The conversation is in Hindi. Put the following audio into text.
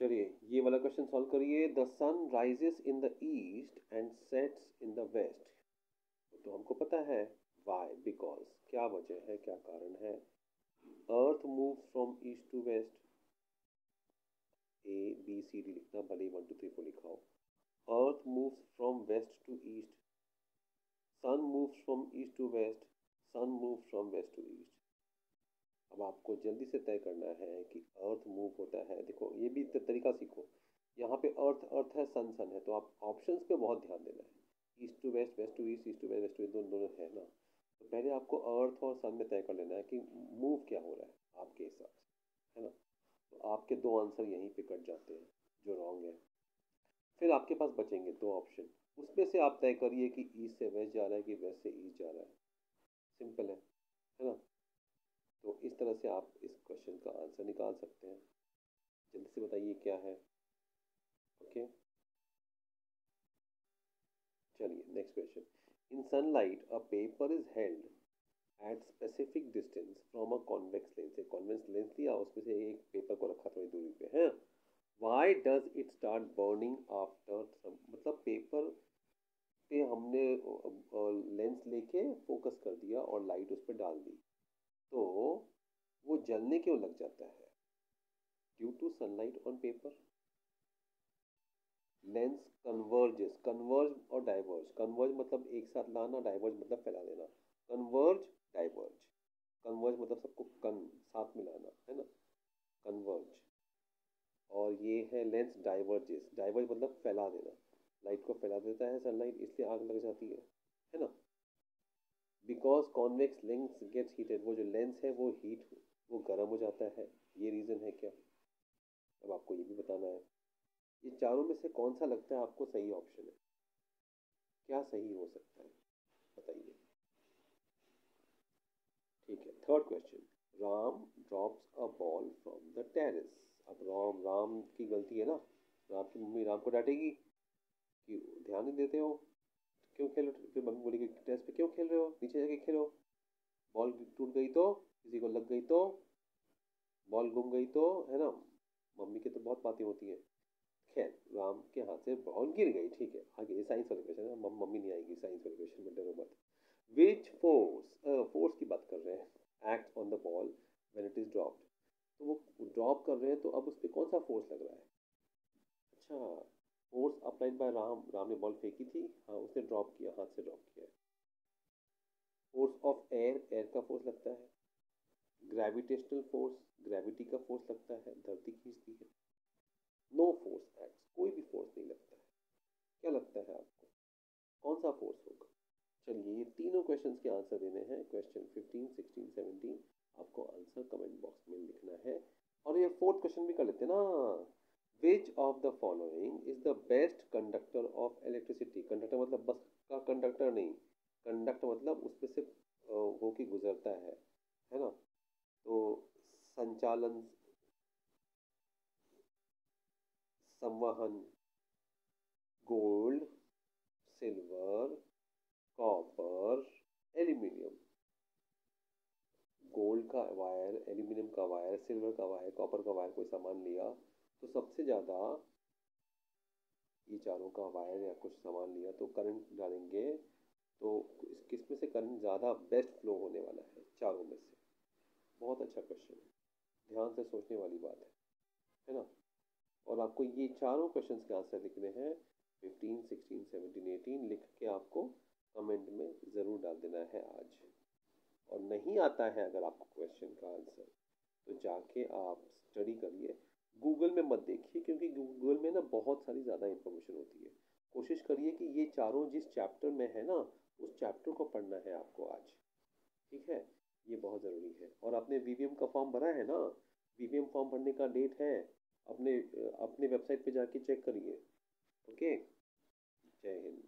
चलिए ये वाला क्वेश्चन सॉल्व करिए। The sun rises in the east and sets in the west. तो हमको पता है वाई, बिकॉज, क्या वजह है, क्या कारण है। Earth move from east to west. ABCD लिखना, भले ही 1 2 3 4 लिखा हो। Earth moves from west to east. Sun moves from east to west. Sun move from west to east. अब आपको जल्दी से तय करना है कि अर्थ मूव होता है। देखो ये भी तरीका सीखो। यहाँ पे अर्थ अर्थ है, सन सन है, तो आप ऑप्शंस पे बहुत ध्यान देना है। East to west, west to east, east to west, west to east, दोनों दोनों है ना। तो पहले आपको अर्थ और सन में तय कर लेना है कि मूव क्या हो रहा है आपके हिसाब से, है ना। तो आपके दो आंसर यहीं पे कट जाते हैं जो रॉन्ग है। फिर आपके पास बचेंगे दो ऑप्शन, उसमें से आप तय करिए कि ईस्ट से वेस्ट जा रहा है कि वेस्ट से ईस्ट जा रहा है। सिंपल है ना। तो इस तरह से आप इस क्वेश्चन का आंसर निकाल सकते हैं। जल्दी से बताइए क्या है। ओके, चलिए next question. In sunlight a paper is held at specific distance from a convex lens. एक कॉन्वेक्स लेंस लिया, उसमें से एक पेपर को रखा थोड़ी दूरी पे है। Why does it start burning after some, मतलब पेपर पे हमने लेंस लेके फोकस कर दिया और लाइट उस पर डाल दी, तो वो जलने क्यों लग जाता है। Due to sunlight on paper. Lens converges, converge और डाइवर्ज। कन्वर्ज मतलब एक साथ लाना, डाइवर्ज मतलब फैला देना। Converge, diverge. कन्वर्ज मतलब सबको कन साथ मिलाना, है ना, कन्वर्ज। और ये है लेंस डाइवर्जेस। डाइवर्ज मतलब फैला देना, लाइट को फैला देता है सनलाइट, इसलिए आग लग जाती है ना। Because convex lens gets heated, वो जो लेंस है वो हीट, वो गर्म हो जाता है, ये रीज़न है क्या। अब आपको ये भी बताना है। ये चारों में से कौन सा लगता है आपको सही ऑप्शन है, क्या सही हो सकता है, बताइए। ठीक है, third question. Ram drops a ball from the terrace. अब राम राम की गलती है ना। राम की मम्मी राम को डांटेगी कि ध्यान नहीं देते हो, क्यों खेल रहे हो? फिर मम्मी बोलेगी टेरेस पे क्यों खेल रहे हो, नीचे जाके खेलो। बॉल टूट गई तो, किसी को लग गई तो, बॉल गुम गई तो, है ना। मम्मी की तो बहुत बातें होती हैं। खैर, राम के हाथ से बॉल गिर गई, ठीक है। आगे ये साइंस वाले क्वेश्चन है, मम्मी नहीं आएगी साइंस वाले क्वेश्चन में, डरो मत। विच फोर्स, फोर्स की बात कर रहे हैं, act on the ball when it is dropped. तो वो ड्रॉप कर रहे हैं, तो अब उस पर कौन सा फोर्स लग रहा है। अच्छा, force applied by Ram. Ram ने बॉल फेंकी थी, हाँ, उसने ड्रॉप किया, हाथ से ड्रॉप किया है। फोर्स ऑफ एयर, एयर का फोर्स लगता है। ग्रेविटेशनल फोर्स, ग्रेविटी का फोर्स लगता है, धरती खींचती है। नो फोर्स एक्ट, कोई भी फोर्स नहीं लगता है। क्या लगता है आपको, कौन सा फोर्स होगा। चलिए ये तीनों क्वेश्चंस के आंसर देने हैं। क्वेश्चन 15 16 17 आपको आंसर कमेंट बॉक्स में लिखना है। और ये फोर्थ क्वेश्चन भी कर लेते हैं ना। Which of the following is the best conductor of electricity. Conductor मतलब बस का कंडक्टर नहीं, कंडक्ट मतलब उसमें से होके गुजरता है ना। तो संचालन, संवहन, gold, silver, copper, aluminium. Gold का वायर, एल्यूमिनियम का वायर, सिल्वर का वायर, कॉपर का वायर, कोई सामान लिया तो सबसे ज़्यादा ये चारों का वायर या कुछ सामान लिया तो करंट डालेंगे, तो किस में से करंट ज़्यादा बेस्ट फ्लो होने वाला है चारों में से। बहुत अच्छा क्वेश्चन है, ध्यान से सोचने वाली बात है ना। और आपको ये चारों क्वेश्चंस के आंसर लिखने हैं। 15 16 17 18 लिख के आपको कमेंट में ज़रूर डाल देना है आज। और नहीं आता है अगर आपको क्वेश्चन का आंसर, तो जाके आप स्टडी करिए। गूगल में मत देखिए, क्योंकि गूगल में ना बहुत सारी ज़्यादा इन्फॉर्मेशन होती है। कोशिश करिए कि ये चारों जिस चैप्टर में है ना, उस चैप्टर को पढ़ना है आपको आज, ठीक है। ये बहुत ज़रूरी है। और आपने वीवीएम का फॉर्म भरा है ना, वीवीएम फॉर्म भरने का डेट है, अपने अपने वेबसाइट पे जाके चेक करिए। ओके, जय हिंद।